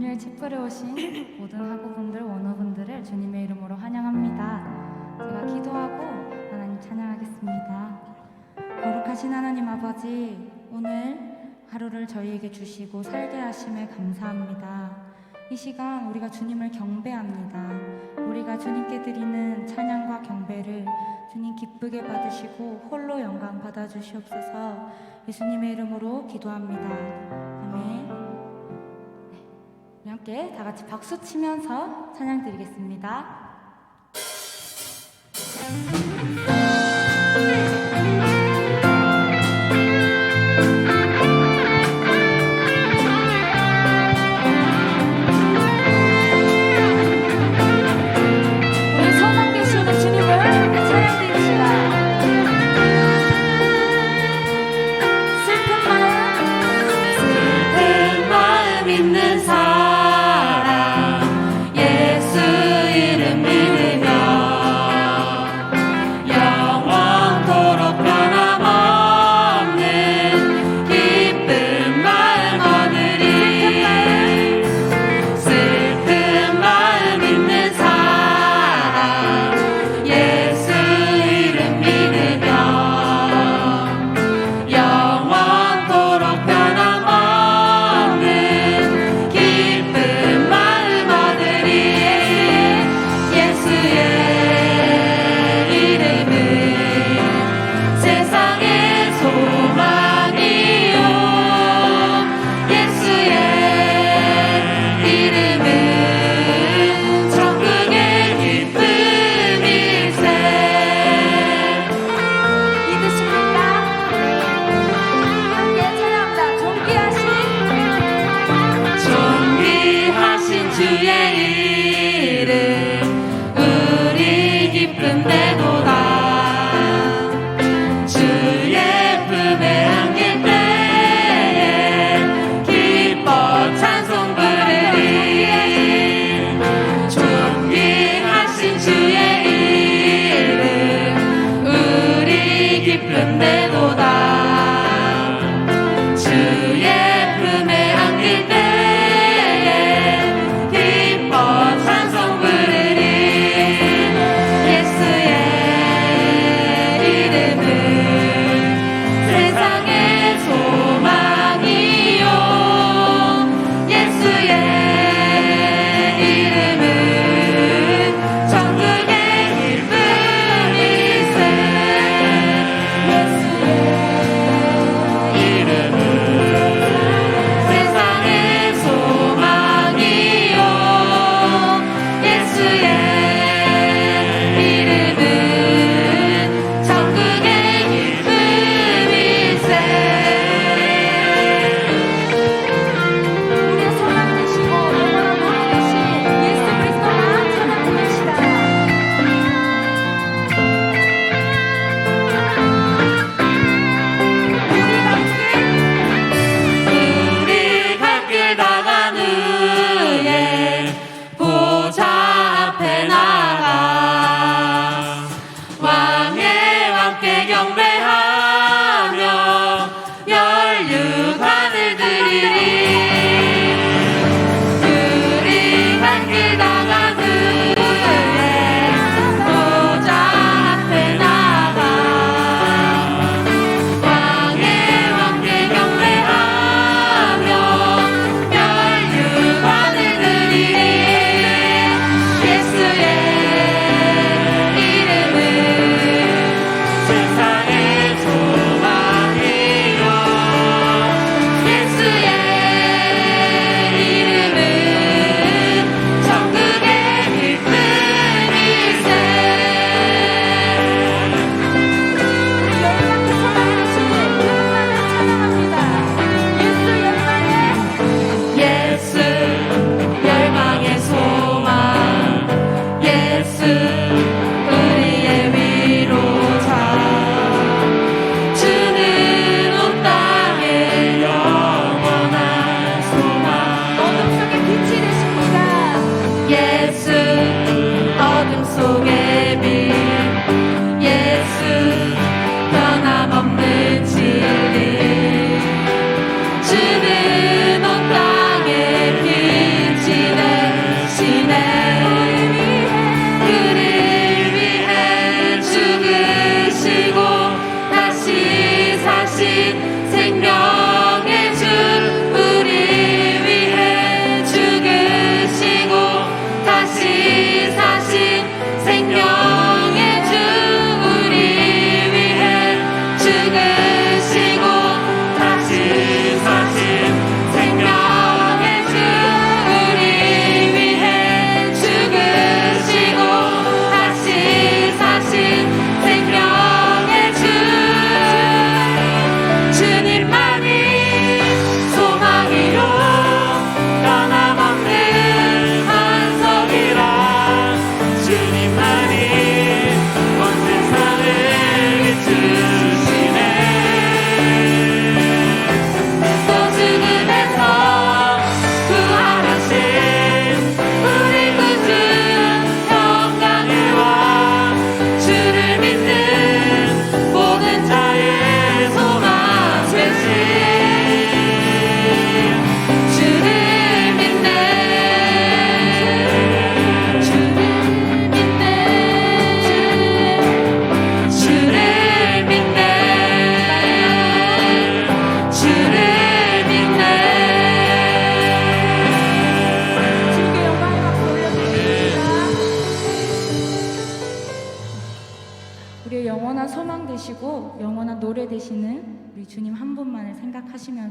금요일 칩불에 오신 모든 학우분들, 원어분들을 주님의 이름으로 환영합니다. 제가 기도하고 하나님 찬양하겠습니다. 거룩하신 하나님 아버지, 오늘 하루를 저희에게 주시고 살게 하심에 감사합니다. 이 시간 우리가 주님을 경배합니다. 우리가 주님께 드리는 찬양과 경배를 주님 기쁘게 받으시고 홀로 영광 받아주시옵소서. 예수님의 이름으로 기도합니다. 아멘. 네, 우리 함께 다 같이 박수 치면서 찬양 드리겠습니다. 있는 사람 예수 이름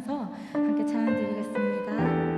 하시면서 함께 찬양 드리겠습니다.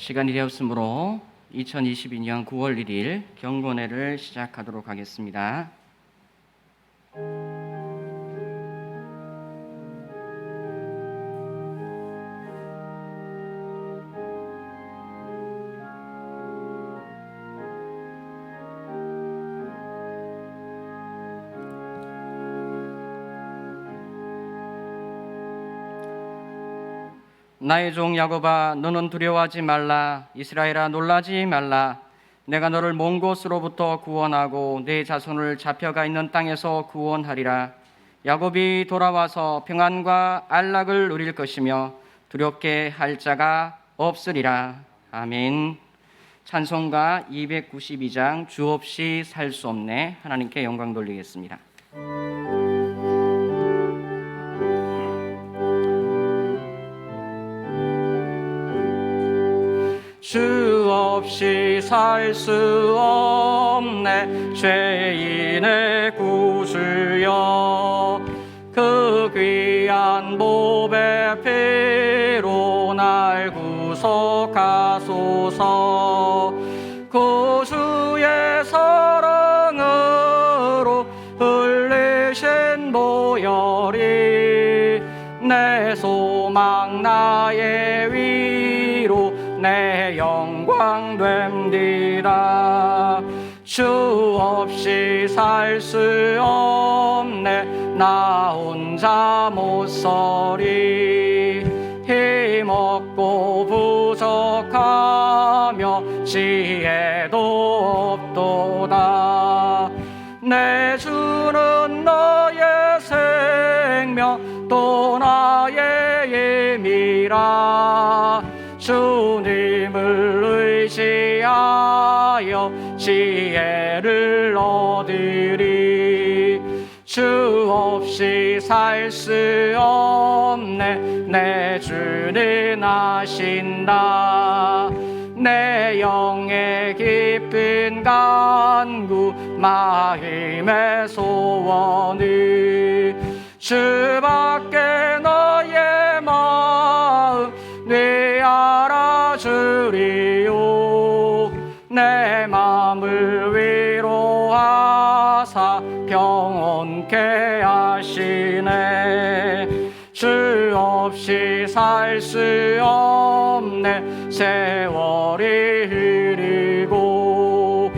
시간이 되었으므로 2022년 9월 1일 경건회를 시작하도록 하겠습니다. 나의 종 야곱아 너는 두려워하지 말라. 이스라엘아 놀라지 말라. 내가 너를 먼 곳으로부터 구원하고 내 자손을 잡혀가 있는 땅에서 구원하리라. 야곱이 돌아와서 평안과 안락을 누릴 것이며 두렵게 할 자가 없으리라. 아멘. 찬송가 292장 주 없이 살 수 없네. 하나님께 영광 돌리겠습니다. 주 없이 살 수 없네. 죄인의 구주여 그 귀한 보배 피로 날 구속하소서. 구주의 사랑으로 흘리신 보혈이 내 소망 나의 위로 내 영광 됨디라. 주 없이 살 수 없네. 나 혼자 못 서리. 힘없고 부족하며 지혜도 없도다. 내 주는 나의 생명 또 나의 힘이라. 주님을 의지하여 지혜를 얻으리. 주 없이 살 수 없네. 내 주는 아신다. 내 영의 깊은 간구 마음의 소원을 주밖에 너의 마음 네 알아주리요. 내 마음을 위로하사 평온케 하시네. 주 없이 살 수 없네. 세월이 흐르고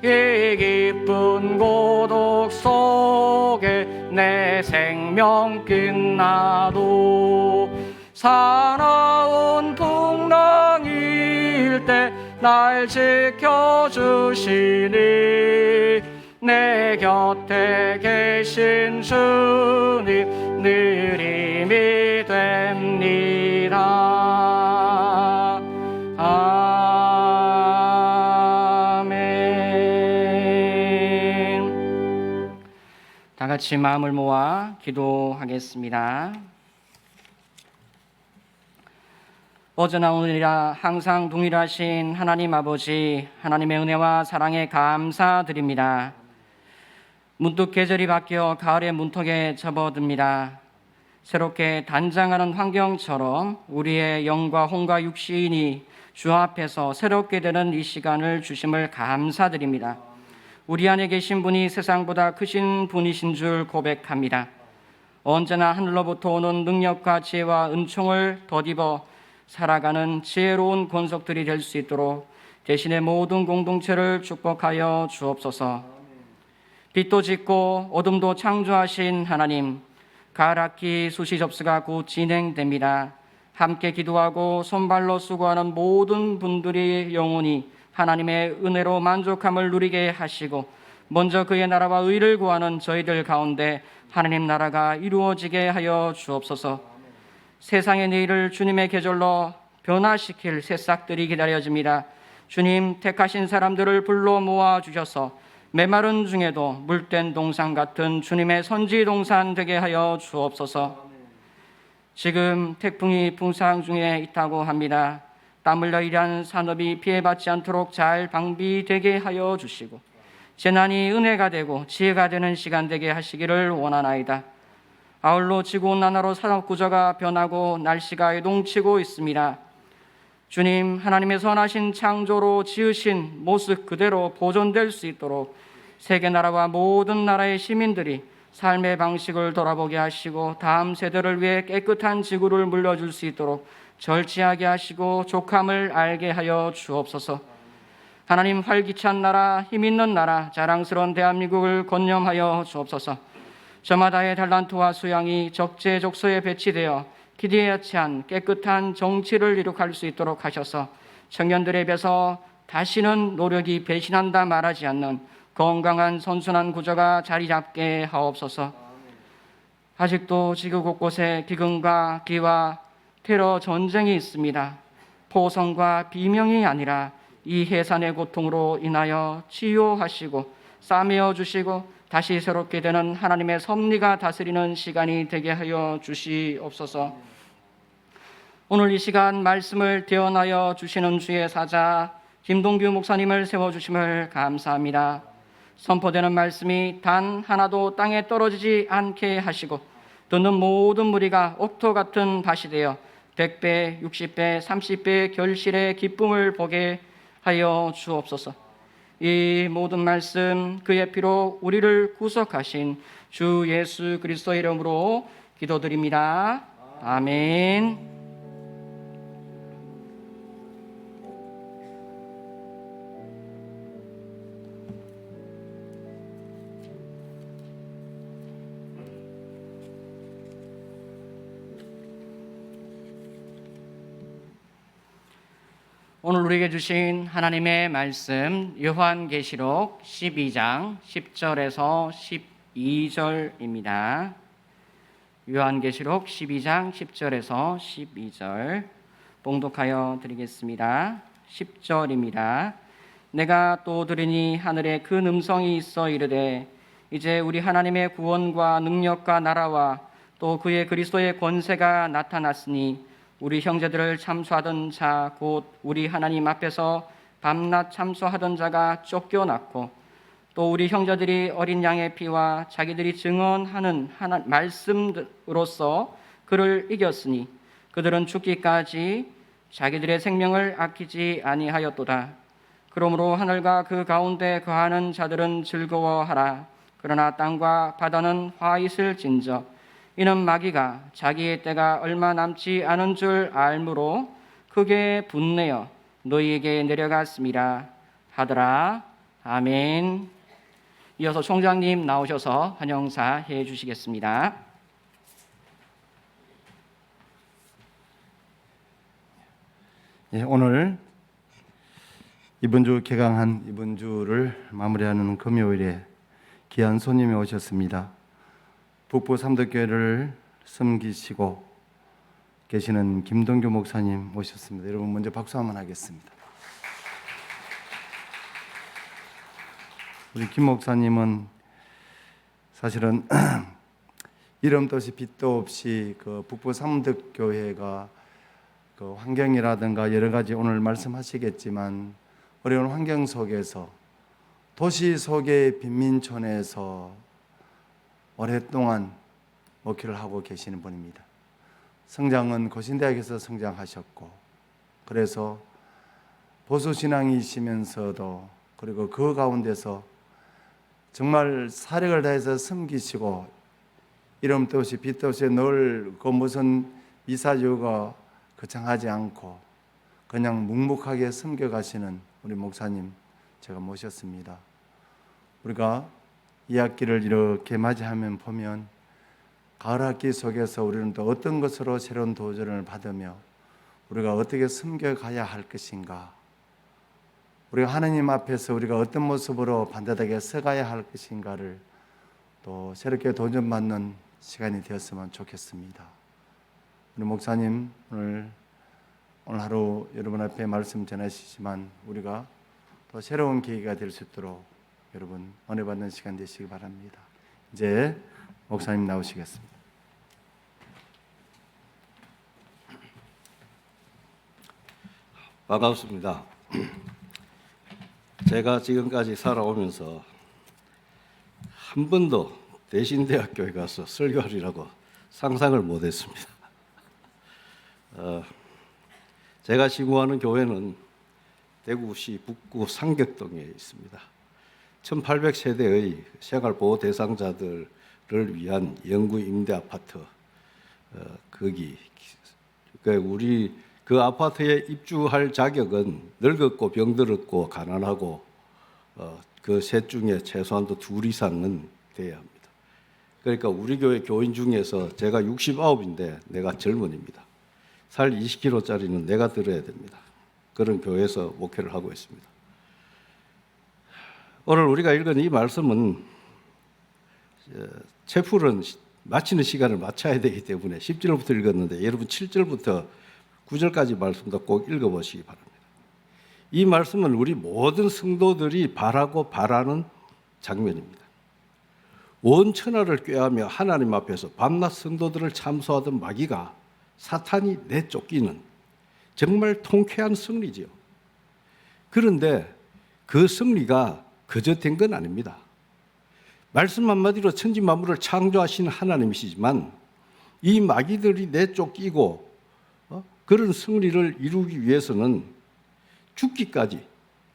이 깊은 고독 속에 내 생명 끝나도 사나운 풍랑일 때 날 지켜주시니 내 곁에 계신 주님 늘 힘이 됩니다. 아멘. 다 같이 마음을 모아 기도하겠습니다. 어제나 오늘이라 항상 동일하신 하나님 아버지, 하나님의 은혜와 사랑에 감사드립니다. 문득 계절이 바뀌어 가을의 문턱에 접어듭니다. 새롭게 단장하는 환경처럼 우리의 영과 혼과 육신이 주 앞에서 새롭게 되는 이 시간을 주심을 감사드립니다. 우리 안에 계신 분이 세상보다 크신 분이신 줄 고백합니다. 언제나 하늘로부터 오는 능력과 지혜와 은총을 덧입어 살아가는 지혜로운 권속들이 될 수 있도록 대신에 모든 공동체를 축복하여 주옵소서. 빛도 짓고 어둠도 창조하신 하나님, 가을 학기 수시 접수가 곧 진행됩니다. 함께 기도하고 손발로 수고하는 모든 분들이 영원히 하나님의 은혜로 만족함을 누리게 하시고 먼저 그의 나라와 의를 구하는 저희들 가운데 하나님 나라가 이루어지게 하여 주옵소서. 세상의 내일을 주님의 계절로 변화시킬 새싹들이 기다려집니다. 주님 택하신 사람들을 불러 모아 주셔서 메마른 중에도 물된 동산 같은 주님의 선지 동산 되게 하여 주옵소서. 지금 태풍이 풍상 중에 있다고 합니다. 땀 흘려 일한 산업이 피해받지 않도록 잘 방비되게 하여 주시고 재난이 은혜가 되고 지혜가 되는 시간 되게 하시기를 원하나이다. 아울러 지구온난화로 산업구조가 변하고 날씨가 요동치고 있습니다. 주님, 하나님의 선하신 창조로 지으신 모습 그대로 보존될 수 있도록 세계 나라와 모든 나라의 시민들이 삶의 방식을 돌아보게 하시고 다음 세대를 위해 깨끗한 지구를 물려줄 수 있도록 절제하게 하시고 족함을 알게 하여 주옵소서. 하나님, 활기찬 나라, 힘있는 나라, 자랑스러운 대한민국을 건념하여 주옵소서. 저마다의 달란트와 수양이 적재적소에 배치되어 기대에 찬 깨끗한 정치를 이룩할 수 있도록 하셔서 청년들에 비해서 다시는 노력이 배신한다 말하지 않는 건강한 선순환 구조가 자리 잡게 하옵소서. 아직도 지구 곳곳에 기근과 기와 테러 전쟁이 있습니다. 포성과 비명이 아니라 이 해산의 고통으로 인하여 치유하시고 싸매어 주시고 다시 새롭게 되는 하나님의 섭리가 다스리는 시간이 되게 하여 주시옵소서. 오늘 이 시간 말씀을 대언하여 주시는 주의 사자 김동규 목사님을 세워주심을 감사합니다. 선포되는 말씀이 단 하나도 땅에 떨어지지 않게 하시고 듣는 모든 무리가 옥토 같은 밭이 되어 100배, 60배, 30배의 결실의 기쁨을 보게 하여 주옵소서. 이 모든 말씀 그의 피로 우리를 구속하신 주 예수 그리스도의 이름으로 기도드립니다. 아멘. 오늘 우리에게 주신 하나님의 말씀 요한계시록 12장 10절에서 12절입니다. 요한계시록 12장 10절에서 12절 봉독하여 드리겠습니다. 10절입니다. 내가 또 들으니 하늘에 큰 음성이 있어 이르되 이제 우리 하나님의 구원과 능력과 나라와 또 그의 그리스도의 권세가 나타났으니 우리 형제들을 참수하던 자 곧 우리 하나님 앞에서 밤낮 참수하던 자가 쫓겨났고 또 우리 형제들이 어린 양의 피와 자기들이 증언하는 말씀으로써 그를 이겼으니 그들은 죽기까지 자기들의 생명을 아끼지 아니하였도다. 그러므로 하늘과 그 가운데 거하는 자들은 즐거워하라. 그러나 땅과 바다는 화 있을진저 이는 마귀가 자기의 때가 얼마 남지 않은 줄 알므로 크게 분내어 너희에게 내려갔습니다 하더라. 아멘. 이어서 총장님 나오셔서 환영사 해 주시겠습니다. 예, 오늘 이번 주 개강한 이번 주를 마무리하는 금요일에 귀한 손님이 오셨습니다. 북부 삼덕교회를 섬기시고 계시는 김동규 목사님 모셨습니다. 여러분 먼저 박수 한번 하겠습니다. 우리 김 목사님은 사실은 이름도 없이 빛도 없이 그 북부 삼덕교회가 그 환경이라든가 여러 가지 오늘 말씀하시겠지만 어려운 환경 속에서 도시 속의 빈민촌에서 오랫동안 목회를 하고 계시는 분입니다. 성장은 고신대학에서 성장하셨고 그래서 보수신앙이시면서도 그리고 그 가운데서 정말 사력을 다해서 섬기시고 이름도 없이 빛도 없이 늘 그 무슨 미사유가 거창하지 않고 그냥 묵묵하게 섬겨가시는 우리 목사님 제가 모셨습니다. 우리가 이 학기를 이렇게 맞이하면 보면 가을 학기 속에서 우리는 또 어떤 것으로 새로운 도전을 받으며 우리가 어떻게 섬겨가야 할 것인가, 우리가 하나님 앞에서 우리가 어떤 모습으로 반듯하게 서가야 할 것인가를 또 새롭게 도전받는 시간이 되었으면 좋겠습니다. 우리 목사님 오늘 하루 여러분 앞에 말씀 전하시지만 우리가 또 새로운 계기가 될 수 있도록 여러분 은혜 받는 시간 되시기 바랍니다. 이제 목사님 나오시겠습니다. 반갑습니다. 제가 지금까지 살아오면서 한 번도 대신대학교에 가서 설교하리라고 상상을 못했습니다. 제가 지구하는 교회는 대구시 북구 상격동에 있습니다. 1800세대의 생활보호 대상자들을 위한 영구 임대 아파트, 거기 우리 그 아파트에 입주할 자격은 늙었고 병들었고 가난하고 그 셋 중에 최소한도 둘 이상은 돼야 합니다. 그러니까 우리 교회 교인 중에서 제가 69인데 내가 젊은입니다. 살 20kg짜리는 내가 들어야 됩니다. 그런 교회에서 목회를 하고 있습니다. 오늘 우리가 읽은 이 말씀은 채플은 마치는 시간을 맞춰야 되기 때문에 10절부터 읽었는데 여러분 7절부터 9절까지 말씀도 꼭 읽어보시기 바랍니다. 이 말씀은 우리 모든 성도들이 바라고 바라는 장면입니다. 온 천하를 꾀하며 하나님 앞에서 밤낮 성도들을 참소하던 마귀가 사탄이 내쫓기는 정말 통쾌한 승리지요. 그런데 그 승리가 그저 된 건 아닙니다. 말씀 한마디로 천지 만물을 창조하신 하나님이시지만 이 마귀들이 내쫓기고 그런 승리를 이루기 위해서는 죽기까지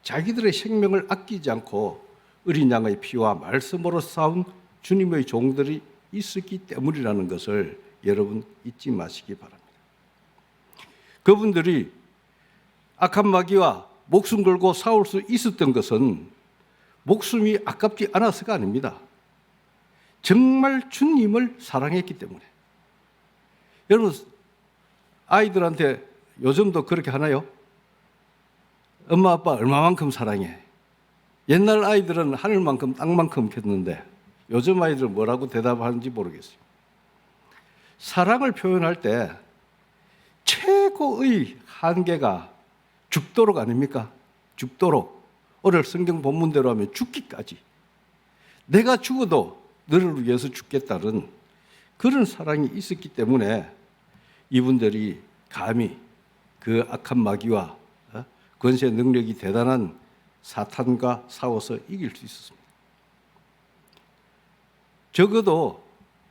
자기들의 생명을 아끼지 않고 어린 양의 피와 말씀으로 싸운 주님의 종들이 있었기 때문이라는 것을 여러분 잊지 마시기 바랍니다. 그분들이 악한 마귀와 목숨 걸고 싸울 수 있었던 것은 목숨이 아깝지 않아서가 아닙니다. 정말 주님을 사랑했기 때문에. 여러분, 아이들한테 요즘도 그렇게 하나요? 엄마 아빠 얼마만큼 사랑해? 옛날 아이들은 하늘만큼 땅만큼 했는데 요즘 아이들은 뭐라고 대답하는지 모르겠어요. 사랑을 표현할 때 최고의 한계가 죽도록 아닙니까? 죽도록. 오늘 성경 본문대로 하면 죽기까지. 내가 죽어도 너를 위해서 죽겠다는 그런 사랑이 있었기 때문에 이분들이 감히 그 악한 마귀와 권세 능력이 대단한 사탄과 싸워서 이길 수 있었습니다. 적어도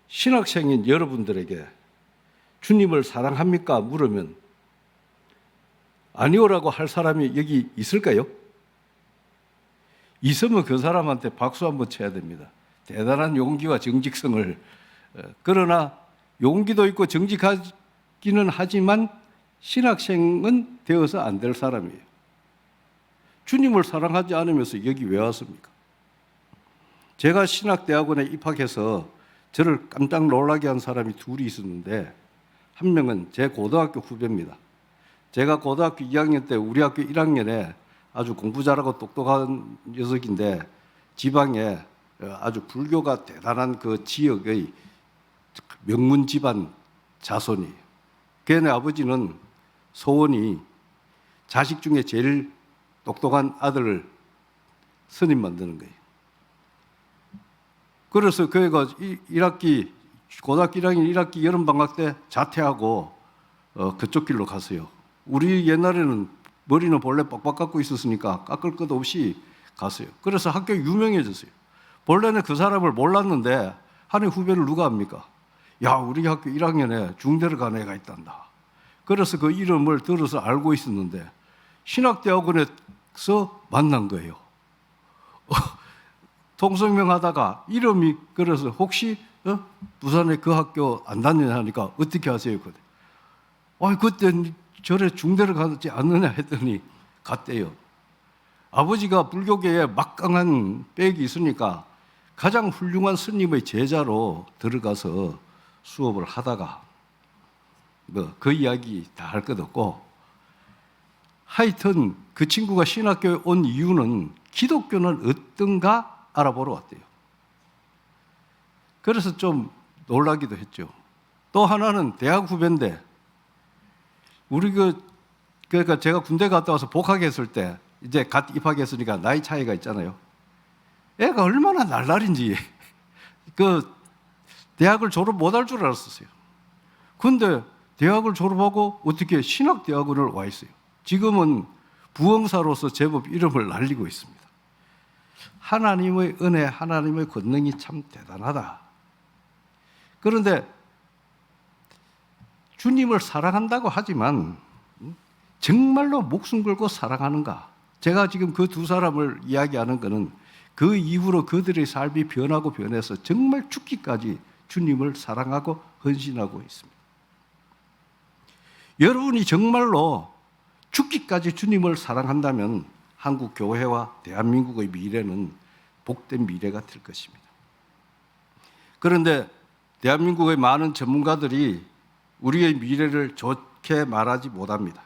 신학생인 여러분들에게 주님을 사랑합니까? 물으면 아니오라고 할 사람이 여기 있을까요? 있으면 그 사람한테 박수 한번 쳐야 됩니다. 대단한 용기와 정직성을. 그러나 용기도 있고 정직하기는 하지만 신학생은 되어서 안 될 사람이에요. 주님을 사랑하지 않으면서 여기 왜 왔습니까? 제가 신학대학원에 입학해서 저를 깜짝 놀라게 한 사람이 둘이 있었는데 한 명은 제 고등학교 후배입니다. 제가 고등학교 2학년 때 우리 학교 1학년에 아주 공부 잘하고 똑똑한 녀석인데 지방에 아주 불교가 대단한 그 지역의 명문 집안 자손이에요. 걔네 아버지는 소원이 자식 중에 제일 똑똑한 아들을 스님 만드는 거예요. 그래서 그애가 1학기, 고등학교 1학년 1학기 여름방학 때 자퇴하고 그쪽 길로 갔어요. 우리 옛날에는 머리는 본래 빡빡 깎고 있었으니까 깎을 것 없이 갔어요. 그래서 학교에 유명해졌어요. 본래는 그 사람을 몰랐는데 한 해 후배를 누가 합니까? 야, 우리 학교 1학년에 중대를 간 애가 있단다. 그래서 그 이름을 들어서 알고 있었는데 신학대학원에서 만난 거예요. 통성명하다가 이름이 그래서 혹시 부산에 그 학교 안 다니냐 하니까 어떻게 하세요? 그때 절에 중대를 가지 않느냐 했더니 갔대요. 아버지가 불교계에 막강한 백이 있으니까 가장 훌륭한 스님의 제자로 들어가서 수업을 하다가 그 이야기 다 할 것 없고 하여튼 그 친구가 신학교에 온 이유는 기독교는 어떤가 알아보러 왔대요. 그래서 좀 놀라기도 했죠. 또 하나는 대학 후배인데 우리 그러니까 제가 군대 갔다 와서 복학했을 때 이제 갓 입학했으니까 나이 차이가 있잖아요. 애가 얼마나 날라린지 그 대학을 졸업 못할 줄 알았어요. 근데 대학을 졸업하고 어떻게 신학대학원을 와 있어요. 지금은 부흥사로서 제법 이름을 날리고 있습니다. 하나님의 은혜, 하나님의 권능이 참 대단하다. 그런데 주님을 사랑한다고 하지만 정말로 목숨 걸고 사랑하는가? 제가 지금 그 두 사람을 이야기하는 것은 그 이후로 그들의 삶이 변하고 변해서 정말 죽기까지 주님을 사랑하고 헌신하고 있습니다. 여러분이 정말로 죽기까지 주님을 사랑한다면 한국 교회와 대한민국의 미래는 복된 미래가 될 것입니다. 그런데 대한민국의 많은 전문가들이 우리의 미래를 좋게 말하지 못합니다.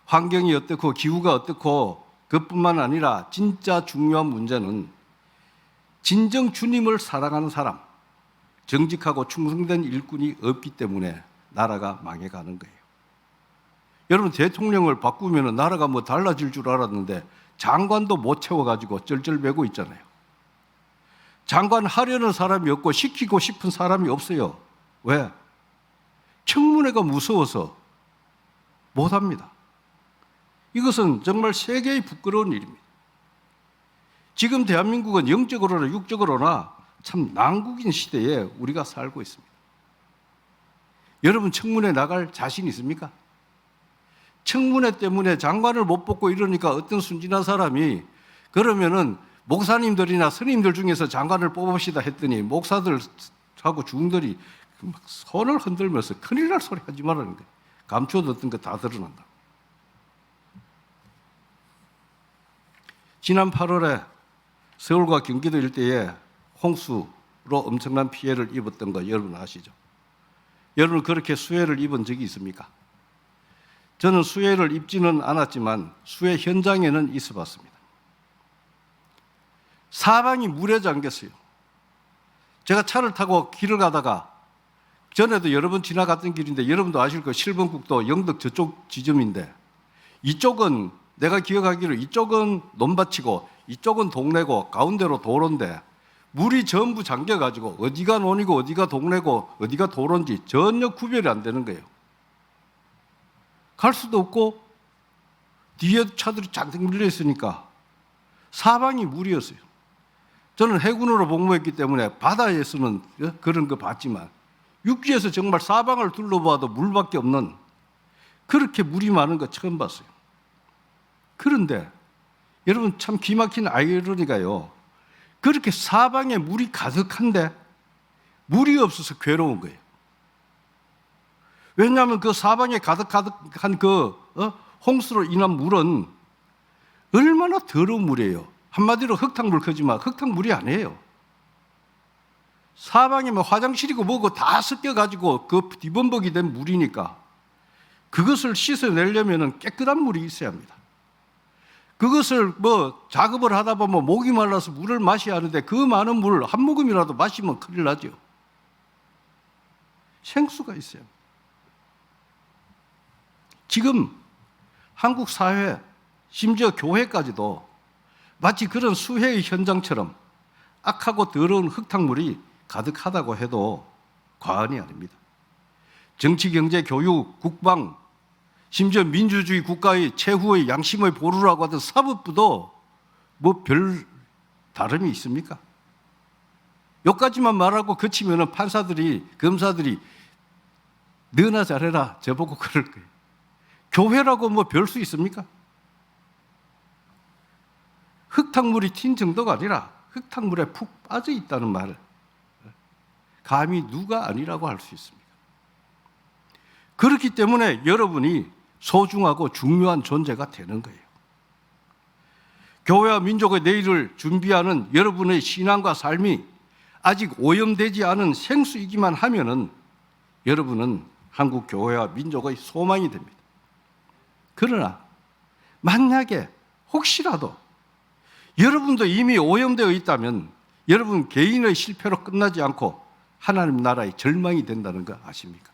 환경이 어떻고 기후가 어떻고 그뿐만 아니라 진짜 중요한 문제는 진정 주님을 사랑하는 사람, 정직하고 충성된 일꾼이 없기 때문에 나라가 망해가는 거예요. 여러분, 대통령을 바꾸면 나라가 뭐 달라질 줄 알았는데 장관도 못 채워가지고 쩔쩔매고 있잖아요. 장관 하려는 사람이 없고 시키고 싶은 사람이 없어요. 왜? 청문회가 무서워서 못합니다. 이것은 정말 세계의 부끄러운 일입니다. 지금 대한민국은 영적으로나 육적으로나 참 난국인 시대에 우리가 살고 있습니다. 여러분, 청문회 나갈 자신 있습니까? 청문회 때문에 장관을 못 뽑고 이러니까 어떤 순진한 사람이 그러면은 목사님들이나 스님들 중에서 장관을 뽑읍시다 했더니 목사들하고 중들이 막 손을 흔들면서 큰일 날 소리 하지 말라는 거예요. 감춰뒀던 거 다 드러난다. 지난 8월에 서울과 경기도 일대에 홍수로 엄청난 피해를 입었던 거 여러분 아시죠? 여러분, 그렇게 수해를 입은 적이 있습니까? 저는 수해를 입지는 않았지만 수해 현장에는 있어 봤습니다. 사방이 물에 잠겼어요. 제가 차를 타고 길을 가다가 전에도 여러 번 지나갔던 길인데 여러분도 아실 거예요. 실번국도 영덕 저쪽 지점인데 이쪽은 내가 기억하기로 이쪽은 논밭이고 이쪽은 동네고 가운데로 도로인데 물이 전부 잠겨가지고 어디가 논이고 어디가 동네고 어디가 도로인지 전혀 구별이 안 되는 거예요. 갈 수도 없고 뒤에 차들이 잔뜩 밀려 있으니까 사방이 물이었어요. 저는 해군으로 복무했기 때문에 바다에서는 그런 거 봤지만 육지에서 정말 사방을 둘러봐도 물밖에 없는 그렇게 물이 많은 거 처음 봤어요. 그런데 여러분, 참 기막힌 아이러니가요. 그렇게 사방에 물이 가득한데 물이 없어서 괴로운 거예요. 왜냐하면 그 사방에 가득한 그 홍수로 인한 물은 얼마나 더러운 물이에요. 한마디로 흙탕물 거지만 흙탕물이 아니에요. 사방에 뭐 화장실이고 뭐고 다 섞여가지고 그 뒤범벅이 된 물이니까 그것을 씻어내려면 깨끗한 물이 있어야 합니다. 그것을 뭐 작업을 하다 보면 목이 말라서 물을 마셔야 하는데 그 많은 물 한 모금이라도 마시면 큰일 나죠. 생수가 있어요. 지금 한국 사회, 심지어 교회까지도 마치 그런 수해의 현장처럼 악하고 더러운 흙탕물이 가득하다고 해도 과언이 아닙니다. 정치, 경제, 교육, 국방, 심지어 민주주의 국가의 최후의 양심의 보루라고 하던 사법부도 뭐 별 다름이 있습니까? 여기까지만 말하고 그치면 판사들이, 검사들이 너나 잘해라 저보고 그럴 거예요. 교회라고 뭐 별 수 있습니까? 흙탕물이 튄 정도가 아니라 흙탕물에 푹 빠져 있다는 말을 감히 누가 아니라고 할 수 있습니까? 그렇기 때문에 여러분이 소중하고 중요한 존재가 되는 거예요. 교회와 민족의 내일을 준비하는 여러분의 신앙과 삶이 아직 오염되지 않은 생수이기만 하면은 여러분은 한국 교회와 민족의 소망이 됩니다. 그러나 만약에 혹시라도 여러분도 이미 오염되어 있다면 여러분 개인의 실패로 끝나지 않고 하나님 나라의 절망이 된다는 거 아십니까?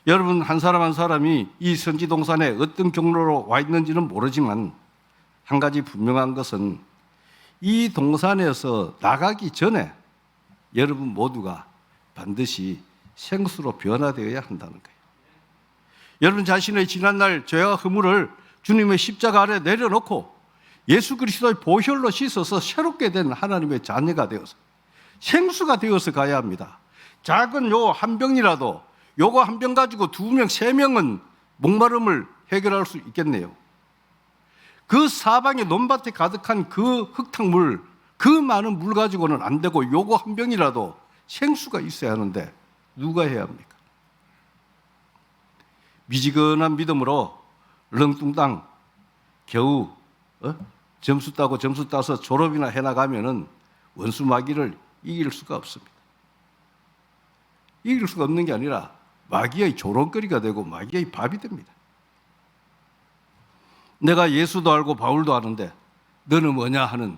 여러분 한 사람 한 사람이 이 선지동산에 어떤 경로로 와 있는지는 모르지만 한 가지 분명한 것은 이 동산에서 나가기 전에 여러분 모두가 반드시 생수로 변화되어야 한다는 거예요. 여러분 자신의 지난날 죄와 허물을 주님의 십자가 아래 내려놓고 예수 그리스도의 보혈로 씻어서 새롭게 된 하나님의 자녀가 되어서 생수가 되어서 가야 합니다. 작은 요 한 병이라도 요거 한 병 가지고 2명, 3명은 목마름을 해결할 수 있겠네요. 그 사방에 논밭에 가득한 그 흙탕물, 그 많은 물 가지고는 안 되고 요거 한 병이라도 생수가 있어야 하는데 누가 해야 합니까? 미지근한 믿음으로 렁뚱땅 겨우 점수 따서 졸업이나 해나가면은 원수 마귀를 이길 수가 없습니다. 이길 수가 없는 게 아니라 마귀의 조롱거리가 되고 마귀의 밥이 됩니다. 내가 예수도 알고 바울도 아는데 너는 뭐냐 하는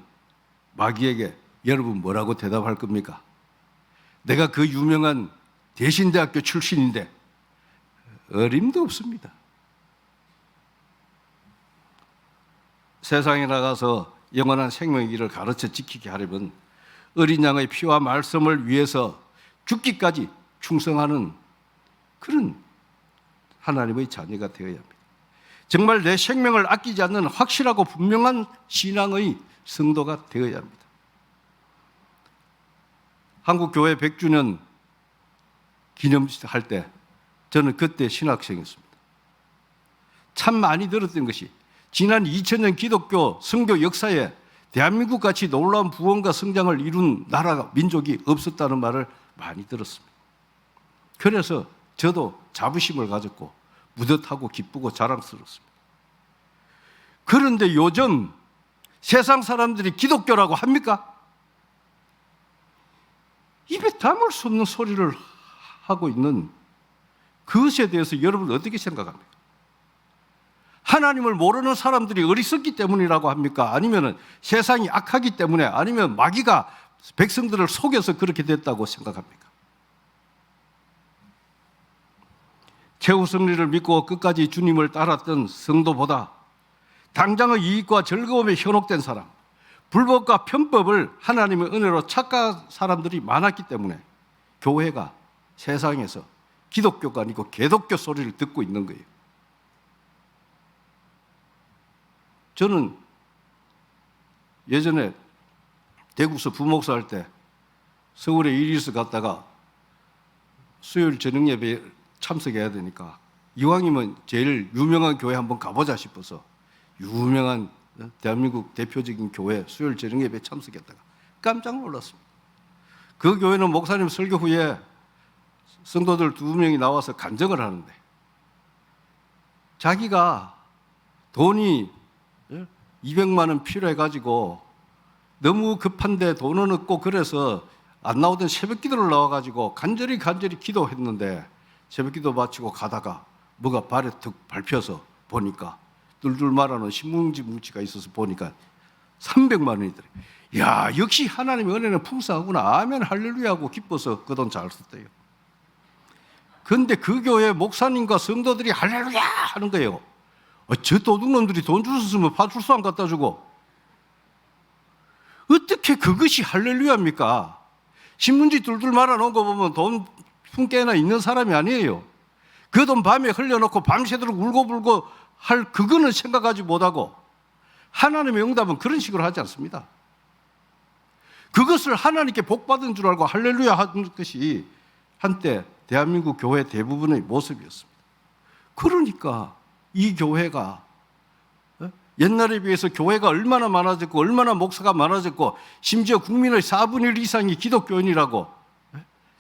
마귀에게 여러분 뭐라고 대답할 겁니까? 내가 그 유명한 대신대학교 출신인데 어림도 없습니다. 세상에 나가서 영원한 생명의 길을 가르쳐 지키게 하려면 어린 양의 피와 말씀을 위해서 죽기까지 충성하는 그런 하나님의 자녀가 되어야 합니다. 정말 내 생명을 아끼지 않는 확실하고 분명한 신앙의 성도가 되어야 합니다. 한국교회 100주년 기념할 때 저는 그때 신학생이었습니다. 참 많이 들었던 것이 지난 2000년 기독교 선교 역사에 대한민국 같이 놀라운 부흥과 성장을 이룬 나라가 민족이 없었다는 말을 많이 들었습니다. 그래서 저도 자부심을 가졌고 뿌듯하고 기쁘고 자랑스러웠습니다. 그런데 요즘 세상 사람들이 기독교라고 합니까? 입에 담을 수 없는 소리를 하고 있는 그것에 대해서 여러분 어떻게 생각합니까? 하나님을 모르는 사람들이 어리석기 때문이라고 합니까? 아니면 세상이 악하기 때문에, 아니면 마귀가 백성들을 속여서 그렇게 됐다고 생각합니까? 최후 승리를 믿고 끝까지 주님을 따랐던 성도보다 당장의 이익과 즐거움에 현혹된 사람, 불법과 편법을 하나님의 은혜로 착각한 사람들이 많았기 때문에 교회가 세상에서 기독교가 아니고 개독교 소리를 듣고 있는 거예요. 저는 예전에 대구서 부목사 할 때 서울에 일이 있어 갔다가 수요일 저녁 예배에 참석해야 되니까 이왕이면 제일 유명한 교회 한번 가보자 싶어서 유명한 대한민국 대표적인 교회 수요일 저녁 예배에 참석했다가 깜짝 놀랐습니다. 그 교회는 목사님 설교 후에 성도들 2명이 나와서 간증을 하는데 자기가 돈이 200만 원 필요해가지고 너무 급한데 돈은 없고 그래서 안 나오던 새벽 기도를 나와가지고 간절히 기도했는데 새벽 기도 마치고 가다가 뭐가 발에 툭 밟혀서 보니까 뚫뚫 말하는 신문지 뭉치가 있어서 보니까 300만 원이더래요. 야, 역시 하나님의 은혜는 풍성하구나. 아멘 할렐루야 하고 기뻐서 그 돈 잘 썼대요. 그런데 그 교회 목사님과 성도들이 할렐루야 하는 거예요. 저 도둑놈들이 돈 주셨으면 파출소 안 갖다 주고 어떻게 그것이 할렐루야입니까? 신문지 뚫뚫 말아놓은 거 보면 돈 품께나 있는 사람이 아니에요. 그 돈 밤에 흘려놓고 밤새도록 울고불고 할 그거는 생각하지 못하고 하나님의 응답은 그런 식으로 하지 않습니다. 그것을 하나님께 복받은 줄 알고 할렐루야 하는 것이 한때 대한민국 교회 대부분의 모습이었습니다. 그러니까 이 교회가 옛날에 비해서 교회가 얼마나 많아졌고 얼마나 목사가 많아졌고 심지어 국민의 4분의 1 이상이 기독교인이라고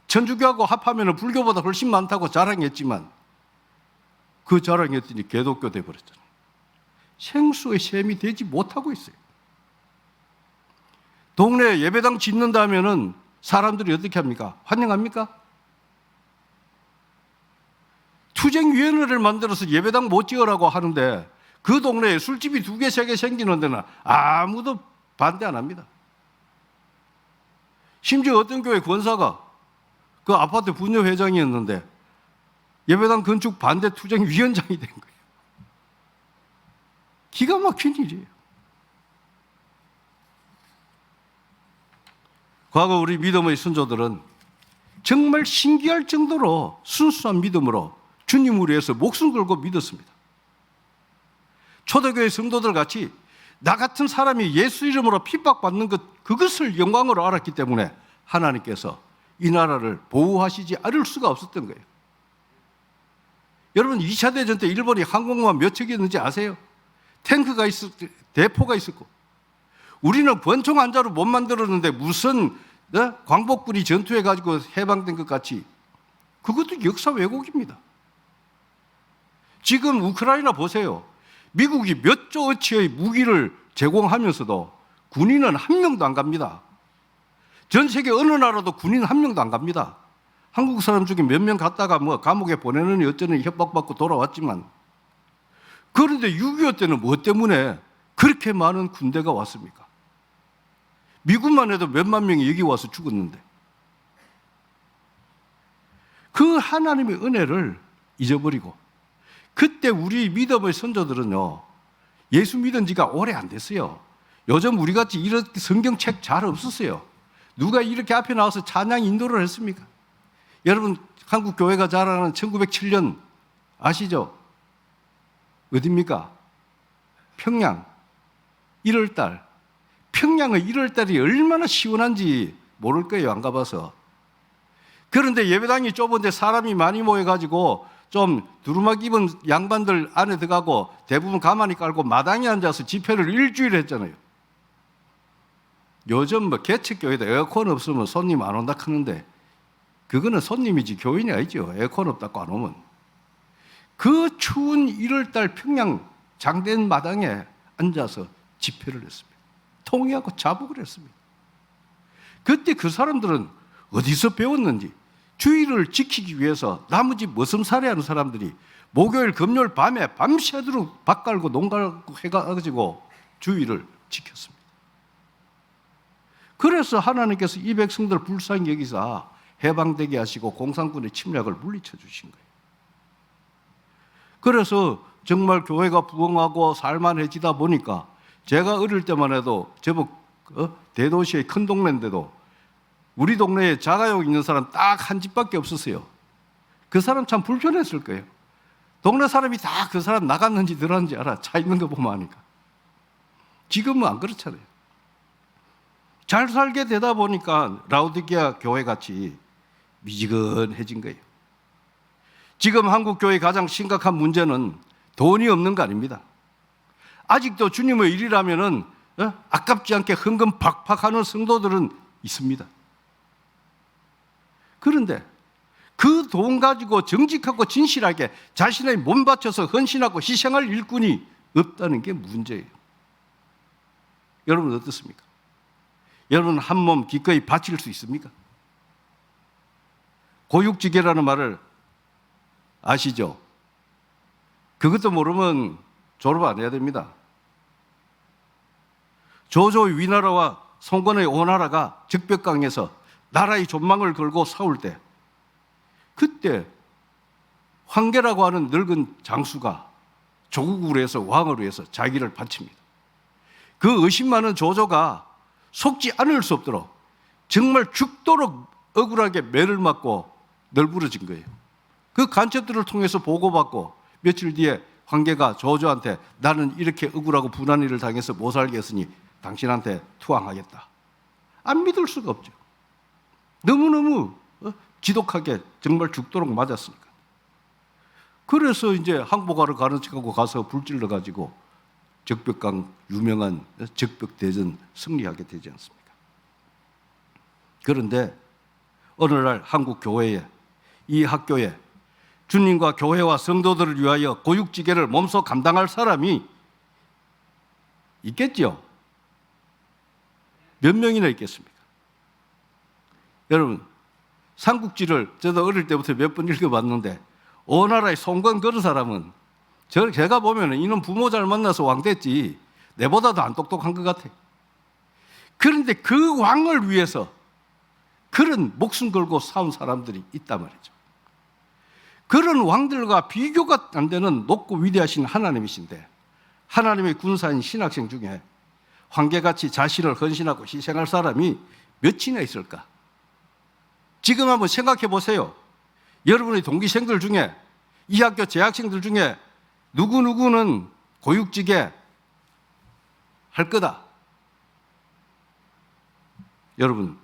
천주교하고 합하면 불교보다 훨씬 많다고 자랑했지만 그 자랑했더니 개독교 돼버렸잖아요. 생수의 셈이 되지 못하고 있어요. 동네에 예배당 짓는다 하면은 사람들이 어떻게 합니까? 환영합니까? 투쟁위원회를 만들어서 예배당 못 지으라고 하는데 그 동네에 술집이 2개, 3개 생기는 데는 아무도 반대 안 합니다. 심지어 어떤 교회 권사가 그 아파트 분녀회장이었는데 예배당 건축 반대 투쟁위원장이 된 거예요. 기가 막힌 일이에요. 과거 우리 믿음의 선조들은 정말 신기할 정도로 순수한 믿음으로 주님을 위해서 목숨 걸고 믿었습니다. 초대교회 성도들 같이 나 같은 사람이 예수 이름으로 핍박받는 것, 그것을 영광으로 알았기 때문에 하나님께서 이 나라를 보호하시지 않을 수가 없었던 거예요. 여러분 2차 대전 때 일본이 항공모함 몇 척이었는지 아세요? 탱크가 있었고 대포가 있었고 우리는 권총 한 자루 못 만들었는데 무슨 광복군이 전투해가지고 해방된 것 같이 그것도 역사 왜곡입니다. 지금 우크라이나 보세요. 미국이 몇 조 어치의 무기를 제공하면서도 군인은 한 명도 안 갑니다. 전 세계 어느 나라도 군인 한 명도 안 갑니다. 한국 사람 중에 몇 명 갔다가 뭐 감옥에 보내느니 어쩌니 협박받고 돌아왔지만, 그런데 6.25 때는 뭐 때문에 그렇게 많은 군대가 왔습니까? 미국만 해도 몇만 명이 여기 와서 죽었는데, 그 하나님의 은혜를 잊어버리고, 그때 우리 믿음의 선조들은요, 예수 믿은 지가 오래 안 됐어요. 요즘 우리같이 이렇게 성경책 잘 없었어요. 누가 이렇게 앞에 나와서 찬양 인도를 했습니까? 여러분, 한국 교회가 자라는 1907년 아시죠? 어디입니까? 평양 1월달. 평양의 1월달이 얼마나 시원한지 모를 거예요, 안 가봐서. 그런데 예배당이 좁은데 사람이 많이 모여가지고 좀 두루마기 입은 양반들 안에 들어가고 대부분 가만히 깔고 마당에 앉아서 집회를 일주일 했잖아요. 요즘 뭐 개척교회도 에어컨 없으면 손님 안 온다 하는데, 그거는 손님이지 교인이 아니죠. 에어컨 없다고 안 오면. 그 추운 1월달 평양 장된 마당에 앉아서 집회를 했습니다. 통회하고 자복을 했습니다. 그때 그 사람들은 어디서 배웠는지, 주의를 지키기 위해서 나머지 머슴살이하는 사람들이 목요일 금요일 밤에 밤새도록 밥 갈고 농 갈고 해가지고 주의를 지켰습니다. 그래서 하나님께서 이 백성들을 불쌍히 여기사 해방되게 하시고 공산군의 침략을 물리쳐 주신 거예요. 그래서 정말 교회가 부흥하고 살만해지다 보니까, 제가 어릴 때만 해도 제법 대도시의 큰 동네인데도 우리 동네에 자가용 있는 사람 딱 한 집밖에 없었어요. 그 사람 참 불편했을 거예요. 동네 사람이 다 그 사람 나갔는지 들어왔는지 알아. 차 있는 거 보면 아니까. 지금은 안 그렇잖아요. 잘 살게 되다 보니까 라우디게아 교회 같이 미지근해진 거예요. 지금 한국 교회의 가장 심각한 문제는 돈이 없는 거 아닙니다. 아직도 주님의 일이라면은 아깝지 않게 헌금 팍팍 하는 성도들은 있습니다. 그런데 그 돈 가지고 정직하고 진실하게 자신의 몸 바쳐서 헌신하고 희생할 일꾼이 없다는 게 문제예요. 여러분 어떻습니까? 여러분 한 몸 기꺼이 바칠 수 있습니까? 고육지계라는 말을 아시죠? 그것도 모르면 졸업 안 해야 됩니다. 조조의 위나라와 송건의 오나라가 적벽강에서 나라의 존망을 걸고 싸울 때, 그때 황계라고 하는 늙은 장수가 조국을 위해서, 왕을 위해서 자기를 바칩니다. 그 의심 많은 조조가 속지 않을 수 없도록 정말 죽도록 억울하게 매를 맞고 널브러진 거예요. 그 간첩들을 통해서 보고받고 며칠 뒤에 황계가 조조한테 나는 이렇게 억울하고 분한 일을 당해서 못 살겠으니 당신한테 투항하겠다. 안 믿을 수가 없죠. 너무너무 지독하게 정말 죽도록 맞았으니까. 그래서 이제 항복하러 가는 척하고 가서 불질러 가지고 적벽강 유명한 적벽대전 승리하게 되지 않습니까? 그런데 어느 날 한국 교회에, 이 학교에 주님과 교회와 성도들을 위하여 고육지계를 몸소 감당할 사람이 있겠죠? 몇 명이나 있겠습니까? 여러분, 삼국지를 저도 어릴 때부터 몇 번 읽어봤는데, 오나라의 송건 그런 사람은 제가 보면 이놈 부모 잘 만나서 왕 됐지 내보다도 안 똑똑한 것 같아요. 그런데 그 왕을 위해서 그런 목숨 걸고 싸운 사람들이 있단 말이죠. 그런 왕들과 비교가 안 되는 높고 위대하신 하나님이신데, 하나님의 군사인 신학생 중에 황계같이 자신을 헌신하고 희생할 사람이 몇이나 있을까? 지금 한번 생각해 보세요. 여러분의 동기생들 중에, 이 학교 재학생들 중에 누구누구는 고육지계 할 거다. 여러분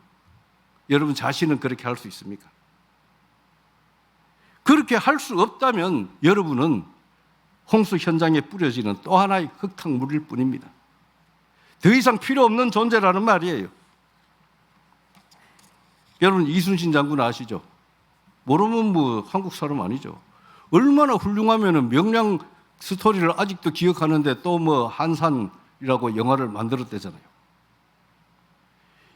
자신은 그렇게 할 수 있습니까? 그렇게 할 수 없다면 여러분은 홍수 현장에 뿌려지는 또 하나의 흙탕물일 뿐입니다. 더 이상 필요 없는 존재라는 말이에요. 여러분 이순신 장군 아시죠? 모르면 뭐 한국 사람 아니죠. 얼마나 훌륭하면은 명량 스토리를 아직도 기억하는데 또 뭐 한산이라고 영화를 만들었대잖아요.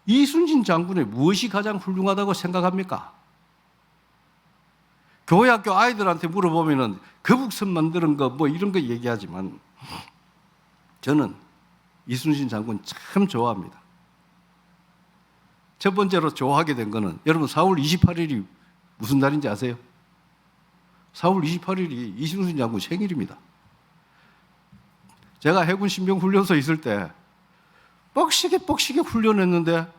이순신 장군의 무엇이 가장 훌륭하다고 생각합니까? 교회 학교 아이들한테 물어보면은 거북선 만드는 거 뭐 이런 거 얘기하지만 저는 이순신 장군 참 좋아합니다. 첫 번째로 좋아하게 된 거는 여러분 4월 28일이 무슨 날인지 아세요? 4월 28일이 이순신 장군 생일입니다. 제가 해군 신병 훈련소에 있을 때 뻑시게 훈련했는데